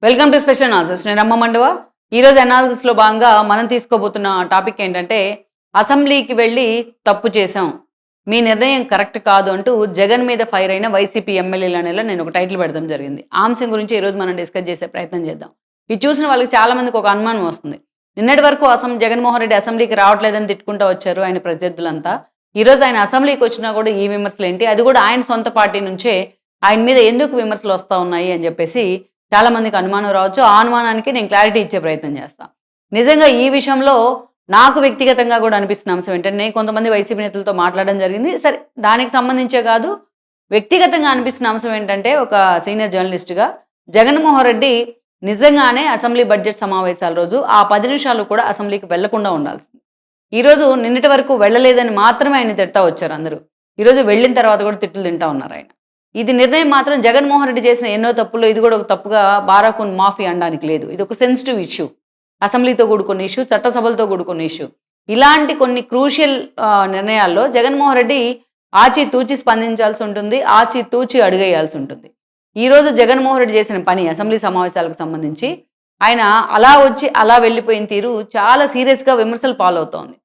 Welcome to special analysis. నేను రమ్మ మండవ. ఈరోజు అనాలిసిస్లో భాగంగా మనం తీసుకోబోతున్న టాపిక్ ఏంటంటే అసెంబ్లీకి వెళ్ళి తప్పు చేశాం, మీ నిర్ణయం కరెక్ట్ కాదు అంటూ జగన్ మీద ఫైర్ అయిన వైసీపీ ఎమ్మెల్యేల నెల నేను ఒక టైటిల్ పెడతాం జరిగింది. ఆ అంశం గురించి ఈరోజు మనం డిస్కస్ చేసే ప్రయత్నం చేద్దాం. ఇది చూసిన వాళ్ళకి చాలా మందికి ఒక అనుమానం వస్తుంది. నిన్నటి వరకు జగన్మోహన్ రెడ్డి అసెంబ్లీకి రావట్లేదని తిట్టుకుంటూ వచ్చారు ఆయన ప్రత్యర్థులంతా. ఈరోజు ఆయన అసెంబ్లీకి వచ్చినా కూడా ఈ విమర్శలు ఏంటి, అది కూడా ఆయన సొంత పార్టీ నుంచే ఆయన మీద ఎందుకు విమర్శలు వస్తూ ఉన్నాయి అని చెప్పేసి చాలా మందికి అనుమానం రావచ్చు. ఆ అనుమానానికి నేను క్లారిటీ ఇచ్చే ప్రయత్నం చేస్తాను. నిజంగా ఈ విషయంలో నాకు వ్యక్తిగతంగా కూడా అనిపిస్తున్న అంశం ఏంటంటే, నేను కొంతమంది వైసీపీ నేతలతో మాట్లాడడం జరిగింది. సరే, దానికి సంబంధించే కాదు, వ్యక్తిగతంగా అనిపిస్తున్న అంశం ఏంటంటే, ఒక సీనియర్ జర్నలిస్ట్గా జగన్మోహన్ రెడ్డి నిజంగానే అసెంబ్లీ బడ్జెట్ సమావేశాల రోజు ఆ 10 నిమిషాలు కూడా అసెంబ్లీకి వెళ్లకుండా ఉండాల్సింది. ఈరోజు నిన్నటి వరకు వెళ్ళలేదని మాత్రమే ఆయన తిడతా వచ్చారు అందరూ. ఈరోజు వెళ్ళిన తర్వాత కూడా తిట్లు తింటా ఉన్నారు ఆయన. ఇది నిర్ణయం మాత్రం జగన్మోహన్ రెడ్డి చేసిన ఎన్నో తప్పుల్లో ఇది కూడా ఒక తప్పుగా బారాకున్ మాఫీ అనడానికి లేదు. ఇది ఒక సెన్సిటివ్ ఇష్యూ, అసెంబ్లీతో కూడుకున్న ఇష్యూ, చట్టసభలతో కూడుకున్న ఇష్యూ. ఇలాంటి కొన్ని క్రూషియల్ నిర్ణయాల్లో జగన్మోహన్ రెడ్డి ఆచితూచి స్పందించాల్సి ఉంటుంది, ఆచితూచి అడుగేయాల్సి ఉంటుంది. ఈరోజు జగన్మోహన్ రెడ్డి చేసిన పని అసెంబ్లీ సమావేశాలకు సంబంధించి ఆయన అలా వచ్చి అలా వెళ్ళిపోయిన తీరు చాలా సీరియస్గా విమర్శలు పాలవుతోంది.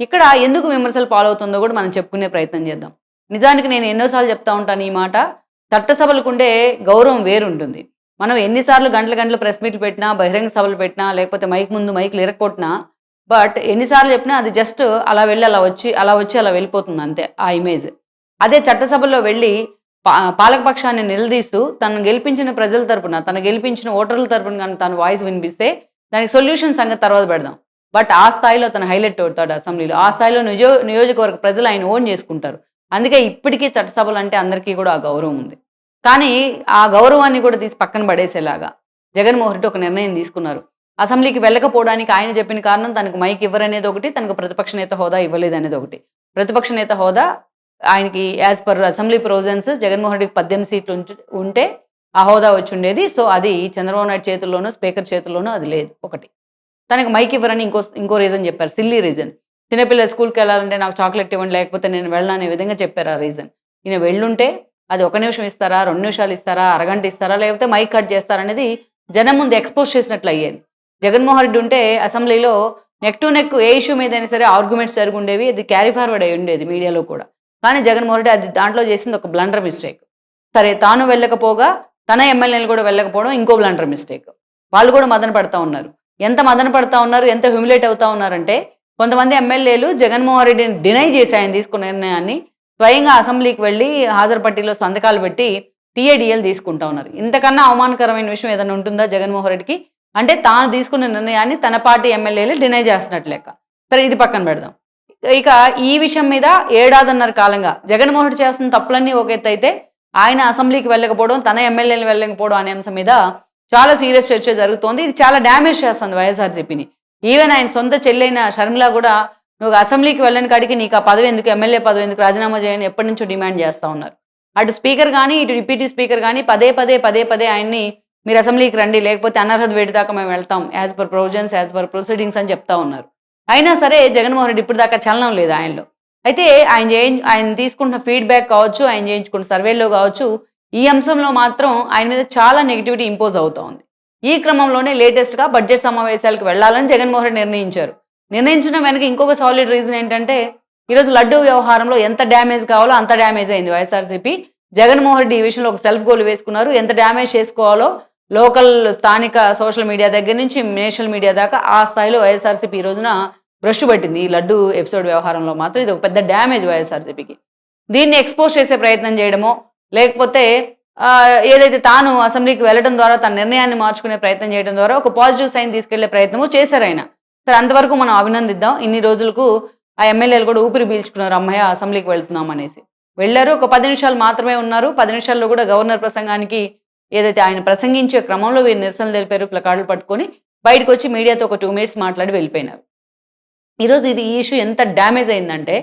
ఇక్కడ ఎందుకు విమర్శలు పాలవుతుందో కూడా మనం చెప్పుకునే ప్రయత్నం చేద్దాం. నిజానికి నేను ఎన్నోసార్లు చెప్తా ఉంటాను ఈ మాట, చట్టసభలకు ఉండే గౌరవం వేరుంటుంది. మనం ఎన్నిసార్లు గంటల గంటలు ప్రెస్ మీట్లు పెట్టినా, బహిరంగ సభలు పెట్టినా, లేకపోతే మైక్ ముందు మైకులు ఇరక్కొట్టినా, బట్ ఎన్నిసార్లు చెప్పినా అది జస్ట్ అలా వెళ్ళి అలా వచ్చి అలా వెళ్ళిపోతుంది అంతే ఆ ఇమేజ్. అదే చట్టసభల్లో వెళ్ళి పాలకపక్షాన్ని నిలదీస్తూ తను గెలిపించిన ప్రజల తరపున, తను గెలిపించిన ఓటర్ల తరపున కానీ తను వాయిస్ వినిపిస్తే దానికి సొల్యూషన్ సంగతి తర్వాత పెడదాం. బట్ ఆ స్థాయిలో తను హైలైట్ అవుతాడు అసెంబ్లీలో. ఆ స్థాయిలో నియోజకవర్గ ప్రజలు ఆయన ఓన్ చేసుకుంటారు. అందుకే ఇప్పటికీ చట్టసభలు అంటే అందరికీ కూడా ఆ గౌరవం ఉంది. కానీ ఆ గౌరవాన్ని కూడా తీసి పక్కన పడేసేలాగా జగన్మోహన్ రెడ్డి ఒక నిర్ణయం తీసుకున్నారు. అసెంబ్లీకి వెళ్ళకపోవడానికి ఆయన చెప్పిన కారణం తనకు మైక్ ఇవ్వరనేది ఒకటి, తనకు ప్రతిపక్ష నేత హోదా ఇవ్వలేదనేది ఒకటి. ప్రతిపక్ష నేత హోదా ఆయనకి as per assembly provisions Jaganmohan రెడ్డికి 18 సీట్లు ఉంటే ఆ హోదా వచ్చి ఉండేది. సో అది చంద్రబాబు నాయుడు చేతుల్లోనూ, స్పీకర్ చేతుల్లోనూ అది లేదు ఒకటి. తనకు మైక్ ఇవ్వరని ఇంకో రీజన్ చెప్పారు, సిల్లీ రీజన్. చిన్నపిల్లల స్కూల్కి వెళ్ళాలంటే నాకు చాక్లెట్ ఇవ్వండి, లేకపోతే నేను వెళ్ళను అనే విధంగా చెప్పారు ఆ రీజన్. ఈయన వెళ్ళుంటే అది 1 నిమిషం ఇస్తారా, 2 నిమిషాలు ఇస్తారా, అరగంట ఇస్తారా, లేకపోతే మైక్ కట్ చేస్తారనేది జనం ముందు ఎక్స్పోజ్ చేసినట్లు అయ్యేది. జగన్మోహన్ రెడ్డి ఉంటే అసెంబ్లీలో neck to neck A issue మీదైనా సరే ఆర్గ్యుమెంట్స్ జరుగుండేవి, అది క్యారీ ఫార్వర్డ్ అయి ఉండేది మీడియాలో కూడా. కానీ జగన్మోహన్ రెడ్డి అది దాంట్లో చేసింది ఒక బ్లండర్ మిస్టేక్. సరే, తాను వెళ్ళకపోగా తన ఎమ్మెల్యేలు కూడా వెళ్ళకపోవడం ఇంకో బ్లండర్ మిస్టేక్. వాళ్ళు కూడా మదన పడతా ఉన్నారు. ఎంత మదన పడతా ఉన్నారు, ఎంత హ్యూమిలేట్ అవుతా ఉన్నారంటే, కొంతమంది ఎమ్మెల్యేలు జగన్మోహన్ రెడ్డిని డినై చేసి ఆయన తీసుకున్న నిర్ణయాన్ని స్వయంగా అసెంబ్లీకి వెళ్ళి హాజరు పట్టీలో సంతకాలు పెట్టి టీఏడిఎల్ తీసుకుంటా ఉన్నారు. ఇంతకన్నా అవమానకరమైన విషయం ఏదైనా ఉంటుందా జగన్మోహన్ రెడ్డికి? అంటే తాను తీసుకున్న నిర్ణయాన్ని తన పార్టీ ఎమ్మెల్యేలు డినై చేస్తున్నట్లు లెక్క. సరే, ఇది పక్కన పెడదాం. ఇక ఈ విషయం మీద 7.5 కాలంగా జగన్మోహన్ రెడ్డి చేస్తున్న తప్పులన్నీ ఒక ఎత్తు అయితే, ఆయన అసెంబ్లీకి వెళ్ళకపోవడం, తన ఎమ్మెల్యేలు వెళ్ళకపోవడం అనే అంశం మీద చాలా సీరియస్ చర్చ జరుగుతోంది. ఇది చాలా డ్యామేజ్ చేస్తుంది వైఎస్ఆర్సీపీని. ఈవెన్ ఆయన సొంత చెల్లైన షర్మిల కూడా నువ్వు అసెంబ్లీకి వెళ్ళని కాడికి నీకు ఆ పదవి ఎందుకు, ఎమ్మెల్యే పదవి ఎందుకు, రాజీనామా చేయని ఎప్పటి నుంచో డిమాండ్ చేస్తూ ఉన్నారు. అటు స్పీకర్ కానీ ఇటు డిప్యూటీ స్పీకర్ కానీ పదే పదే ఆయన్ని మీరు అసెంబ్లీకి రండి, లేకపోతే అనర్హత వేడి దాకా మేము వెళ్తాం, as per provisions, as per proceedings అని చెప్తా ఉన్నారు. అయినా సరే జగన్మోహన్ రెడ్డి ఇప్పుడు దాకా చలనం లేదు ఆయనలో. అయితే ఆయన తీసుకుంటున్న ఫీడ్బ్యాక్ కావచ్చు, ఆయన చేయించుకున్న సర్వేలో కావచ్చు, ఈ అంశంలో మాత్రం ఆయన మీద చాలా నెగిటివిటీ ఇంపోజ్ అవుతూ ఉంది. ఈ క్రమంలోనే లేటెస్ట్గా బడ్జెట్ సమావేశాలకు వెళ్లాలని జగన్మోహన్ రెడ్డి నిర్ణయించారు. నిర్ణయించడం వెనక ఇంకొక సాలిడ్ రీజన్ ఏంటంటే, ఈరోజు లడ్డూ వ్యవహారంలో ఎంత డ్యామేజ్ కావాలో అంత డ్యామేజ్ అయింది వైఎస్ఆర్సీపీ. జగన్మోహన్ రెడ్డి ఈ విషయంలో ఒక సెల్ఫ్ గోల్ వేసుకున్నారు. ఎంత డ్యామేజ్ చేసుకోవాలో లోకల్, స్థానిక సోషల్ మీడియా దగ్గర నుంచి నేషనల్ మీడియా దాకా ఆ స్థాయిలో వైఎస్ఆర్సీపీ ఈ రోజున బ్రష్ పట్టింది. ఈ లడ్డూ ఎపిసోడ్ వ్యవహారంలో మాత్రం ఇది ఒక పెద్ద డ్యామేజ్ వైఎస్ఆర్సీపీకి. దీన్ని ఎక్స్పోజ్ చేసే ప్రయత్నం చేయడమో, లేకపోతే ఏదైతే తాను అసెంబ్లీకి వెళ్ళడం ద్వారా తన నిర్ణయాన్ని మార్చుకునే ప్రయత్నం చేయడం ద్వారా ఒక పాజిటివ్ సైన్ తీసుకెళ్లే ప్రయత్నము చేశారు ఆయన. సరే, అంతవరకు మనం అభినందిద్దాం. ఇన్ని రోజులకు ఆ ఎమ్మెల్యేలు కూడా ఊపిరి పీల్చుకున్నారు, అమ్మయ్య అసెంబ్లీకి వెళ్తున్నాం అనేసి. వెళ్ళారు, ఒక 10 నిమిషాలు మాత్రమే ఉన్నారు. 10 నిమిషాల్లో కూడా గవర్నర్ ప్రసంగానికి ఏదైతే ఆయన ప్రసంగించే క్రమంలో వీరు నిరసనలు తెలిపారు, ప్లకార్డులు పట్టుకొని బయటకు వచ్చి మీడియాతో ఒక 2 మినిట్స్ మాట్లాడి వెళ్ళిపోయినారు. ఈరోజు ఈ ఇష్యూ ఎంత డ్యామేజ్ అయిందంటే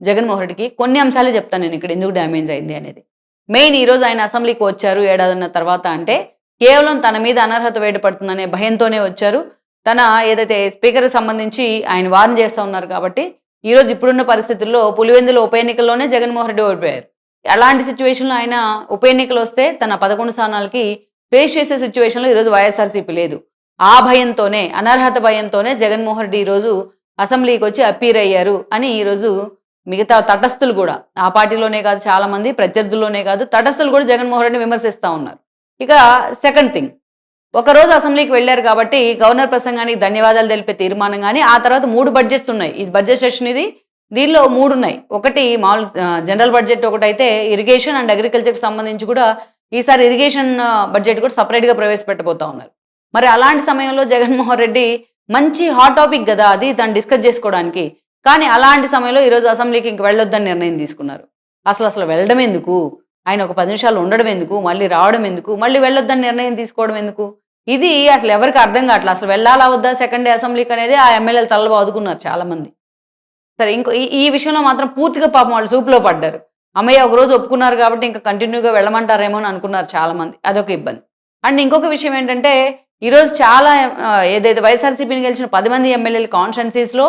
జగన్మోహన్ రెడ్డికి కొన్ని అంశాలే చెప్తాను నేను ఇక్కడ ఎందుకు డ్యామేజ్ అయింది అనేది. మెయిన్ ఈరోజు ఆయన అసెంబ్లీకి వచ్చారు 7.5 తర్వాత అంటే కేవలం తన మీద అనర్హత వేయబడుతుందనే భయంతోనే వచ్చారు. తన ఏదైతే స్పీకర్కి సంబంధించి ఆయన వార్న్ చేస్తూ ఉన్నారు కాబట్టి ఈరోజు ఇప్పుడున్న పరిస్థితుల్లో పులివెందుల ఉప ఎన్నికల్లోనే జగన్మోహన్ రెడ్డి ఓడిపోయారు. అలాంటి సిచ్యువేషన్లో ఆయన ఉప ఎన్నికలు వస్తే తన 11 స్థానాలకి ఫేస్ చేసే సిచ్యువేషన్లో ఈరోజు వైఎస్ఆర్సీపీ లేదు. ఆ భయంతోనే, అనర్హత భయంతోనే జగన్మోహన్ రెడ్డి ఈరోజు అసెంబ్లీకి వచ్చి అప్పీర్ అయ్యారు అని ఈరోజు మిగతా తటస్థులు కూడా, ఆ పార్టీలోనే కాదు, చాలా మంది ప్రత్యర్థుల్లోనే కాదు, తటస్థులు కూడా జగన్మోహన్ రెడ్డిని విమర్శిస్తూ ఉన్నారు. ఇక సెకండ్ థింగ్, ఒకరోజు అసెంబ్లీకి వెళ్ళారు కాబట్టి గవర్నర్ ప్రసంగానికి ధన్యవాదాలు తెలిపే తీర్మానం కానీ, ఆ తర్వాత 3 బడ్జెట్స్ ఉన్నాయి. ఇది బడ్జెట్ సెషన్, దీనిలో 3 ఉన్నాయి. ఒకటి మామూలు జనరల్ బడ్జెట్ ఒకటైతే, ఇరిగేషన్ అండ్ అగ్రికల్చర్కి సంబంధించి కూడా ఈసారి ఇరిగేషన్ బడ్జెట్ కూడా సపరేట్గా ప్రవేశపెట్టబోతా ఉన్నారు. మరి అలాంటి సమయంలో జగన్మోహన్ రెడ్డి మంచి హాట్ టాపిక్ కదా అది, తను డిస్కస్ చేసుకోవడానికి. కానీ అలాంటి సమయంలో ఈరోజు అసెంబ్లీకి ఇంక వెళ్ళొద్దని నిర్ణయం తీసుకున్నారు. అసలు వెళ్ళడం ఎందుకు, ఆయన ఒక 10 నిమిషాలు ఉండడం ఎందుకు, మళ్ళీ రావడం ఎందుకు, మళ్ళీ వెళ్ళొద్దని నిర్ణయం తీసుకోవడం ఎందుకు, ఇది అసలు ఎవరికి అర్థం కావట్లేదు. అసలు వెళ్ళాలా వద్దా సెకండ్ డే అసెంబ్లీకి అనేది ఆ ఎమ్మెల్యేలు తలలు బాదుకున్నారు చాలా మంది. సరే, ఇంకో ఈ విషయంలో మాత్రం పూర్తిగా పాపం వాళ్ళు సూపులో పడ్డారు. అమ్మయ్య ఒకరోజు ఒప్పుకున్నారు కాబట్టి ఇంకా కంటిన్యూగా వెళ్ళమంటారేమో అని అనుకున్నారు చాలా మంది. అదొక ఇబ్బంది. అండ్ ఇంకొక విషయం ఏంటంటే, ఈరోజు చాలా ఏదైతే వైఎస్ఆర్సీపీని గెలిచిన 10 మంది ఎమ్మెల్యేల కాన్స్టిట్యున్సీస్లో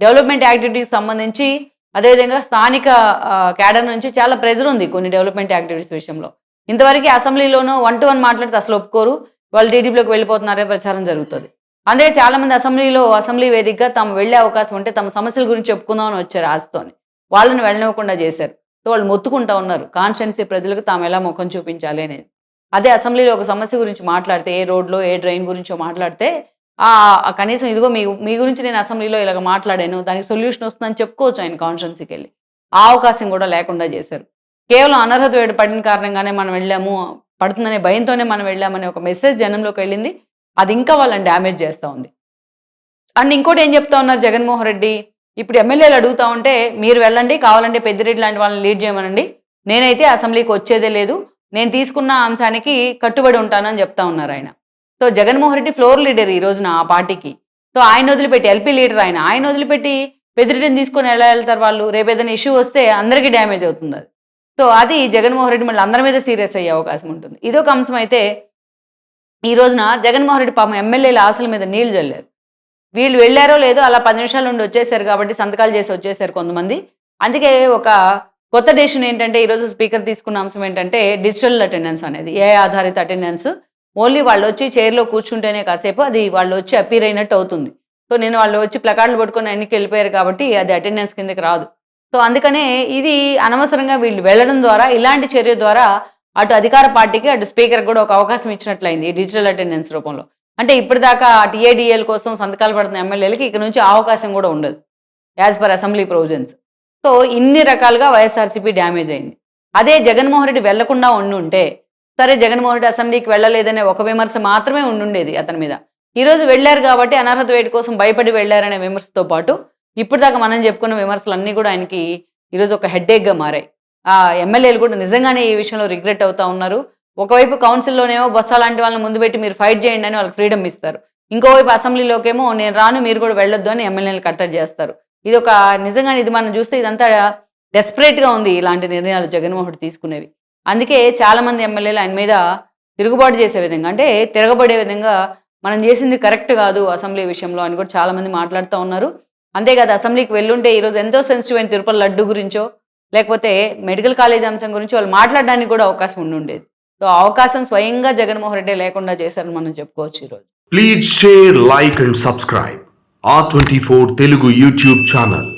డెవలప్మెంట్ యాక్టివిటీకి సంబంధించి, అదేవిధంగా స్థానిక క్యాడర్ నుంచి చాలా ప్రెజర్ ఉంది కొన్ని డెవలప్మెంట్ యాక్టివిటీస్ విషయంలో. ఇంతవరకు అసెంబ్లీలోనూ 1-to-1 మాట్లాడితే అసలు ఒప్పుకోరు, వాళ్ళు టీడీపీలోకి వెళ్ళిపోతున్నారే ప్రచారం జరుగుతుంది. అందుకే చాలా మంది అసెంబ్లీ వేదికగా తాము వెళ్లే అవకాశం ఉంటే తమ సమస్యల గురించి చెప్పుకుందామని వచ్చారు ఆశతోని. వాళ్ళని వెళ్ళనివ్వకుండా చేశారు. సో వాళ్ళు మొత్తుకుంటా ఉన్నారు కాన్స్టిట్యున్సీ ప్రజలకు తాము ఎలా ముఖం చూపించాలి అనేది. అదే అసెంబ్లీలో ఒక సమస్య గురించి మాట్లాడితే, ఏ రోడ్లో ఏ డ్రైన్ గురించో మాట్లాడితే, కనీసం ఇదిగో మీ గురించి నేను అసెంబ్లీలో ఇలాగ మాట్లాడాను, దానికి సొల్యూషన్ వస్తుందని చెప్పుకోవచ్చు ఆయన కాన్స్టిట్యున్సీకి వెళ్ళి. ఆ అవకాశం కూడా లేకుండా చేశారు. కేవలం అనర్హత వేడి పడిన కారణంగానే మనం వెళ్ళాము, పడుతుందనే భయంతోనే మనం వెళ్ళామనే ఒక మెసేజ్ జనంలోకి వెళ్ళింది. అది ఇంకా వాళ్ళని డ్యామేజ్ చేస్తూ ఉంది. అండ్ ఇంకోటి ఏం చెప్తా ఉన్నారు జగన్మోహన్ రెడ్డి, ఇప్పుడు ఎమ్మెల్యేలు అడుగుతా ఉంటే మీరు వెళ్ళండి, కావాలంటే పెద్దిరెడ్డి లాంటి వాళ్ళని లీడ్ చేయమనండి, నేనైతే అసెంబ్లీకి వచ్చేదే లేదు, నేను తీసుకున్న అంశానికి కట్టుబడి ఉంటానని చెప్తా ఉన్నారు ఆయన. So Jaganmohan Reddy floor leader ఈ రోజున ఆ పార్టీకి. సో ఆయన వదిలిపెట్టి, ఎల్పీ లీడర్ ఆయన వదిలిపెట్టి పెద్దిరెడ్డిని తీసుకొని ఎలా వెళ్తారు వాళ్ళు? రేపు ఏదైనా ఇష్యూ వస్తే అందరికీ డ్యామేజ్ అవుతుంది అది. సో అది జగన్మోహన్ రెడ్డి మళ్ళీ అందరి మీద సీరియస్ అయ్యే అవకాశం ఉంటుంది. ఇదొక అంశం అయితే, ఈ రోజున జగన్మోహన్ రెడ్డి పాపం ఎమ్మెల్యేల ఆశల మీద నీళ్లు చల్లారు. వీళ్ళు వెళ్ళారో లేదో అలా 10 నిమిషాల నుండి వచ్చేసారు కాబట్టి, సంతకాలు చేసి వచ్చేసారు కొంతమంది. అందుకే ఒక కొత్త డెసిషన్ ఏంటంటే, ఈరోజు స్పీకర్ తీసుకున్న అంశం ఏంటంటే డిజిటల్ అటెండెన్స్ అనేది, ఏ ఆధారిత అటెండెన్స్. ఓన్లీ వాళ్ళు వచ్చి చైర్లో కూర్చుంటేనే కాసేపు అది వాళ్ళు వచ్చి అపీర్ అయినట్టు అవుతుంది. సో నేను వాళ్ళు వచ్చి ప్లకార్డులు పట్టుకొని ఎన్నికి వెళ్ళిపోయారు కాబట్టి అది అటెండెన్స్ కిందకి రాదు. సో అందుకనే ఇది అనవసరంగా వీళ్ళు వెళ్ళడం ద్వారా, ఇలాంటి చర్య ద్వారా అటు అధికార పార్టీకి అటు స్పీకర్ కూడా ఒక అవకాశం ఇచ్చినట్లయింది ఈ డిజిటల్ అటెండెన్స్ రూపంలో. అంటే ఇప్పటిదాకా టీఏడిఎల్ కోసం సంతకాలు పడుతున్న ఎమ్మెల్యేలకి ఇక నుంచి అవకాశం కూడా ఉండదు as per assembly provisions. So ఇన్ని రకాలుగా వైఎస్ఆర్సీపీ డ్యామేజ్ అయింది. అదే జగన్మోహన్ రెడ్డి వెళ్లకుండా ఉండుంటే, సరే జగన్మోహన్ రెడ్డి అసెంబ్లీకి వెళ్ళలేదనే ఒక విమర్శ మాత్రమే ఉండుండేది అతని మీద. ఈరోజు వెళ్ళారు కాబట్టి అనర్హత వేడి కోసం భయపడి వెళ్ళారనే విమర్శతో పాటు ఇప్పటిదాకా మనం చెప్పుకున్న విమర్శలన్నీ కూడా ఆయనకి ఈరోజు ఒక హెడ్ఏక్గా మారాయి. ఆ ఎమ్మెల్యేలు కూడా నిజంగానే ఈ విషయంలో రిగ్రెట్ అవుతా ఉన్నారు. ఒకవైపు కౌన్సిల్లోనేమో బొత్స లాంటి వాళ్ళని ముందు పెట్టి మీరు ఫైట్ చేయండి అని వాళ్ళకి ఫ్రీడమ్ ఇస్తారు, ఇంకోవైపు అసెంబ్లీలోకేమో నేను రాను మీరు కూడా వెళ్ళొద్దు అని ఎమ్మెల్యేలు కట్టడి చేస్తారు. ఇది ఒక నిజంగానే ఇది మనం చూస్తే ఇదంతా డెస్పరేట్గా ఉంది ఇలాంటి నిర్ణయాలు జగన్మోహన్ రెడ్డి తీసుకునేవి. అందుకే చాలా మంది ఎమ్మెల్యేలు ఆయన మీద తిరుగుబాటు చేసే విధంగా, అంటే తిరగబడే విధంగా మనం చేసింది కరెక్ట్ కాదు అసెంబ్లీ విషయంలో అని కూడా చాలా మంది మాట్లాడుతూ ఉన్నారు. అంతేకాదు అసెంబ్లీకి వెళ్ళుంటే ఈరోజు ఎంతో సెన్సిటివ్ అయిన తిరుపతి లడ్డు గురించో లేకపోతే మెడికల్ కాలేజ్ అంశం గురించి వాళ్ళు మాట్లాడడానికి కూడా అవకాశం ఉండుండేది. సో అవకాశం స్వయంగా జగన్మోహన్ రెడ్డి లేకుండా చేశారని మనం చెప్పుకోవచ్చు ఈరోజు. Please share, like and subscribe R24 Telugu YouTube channel.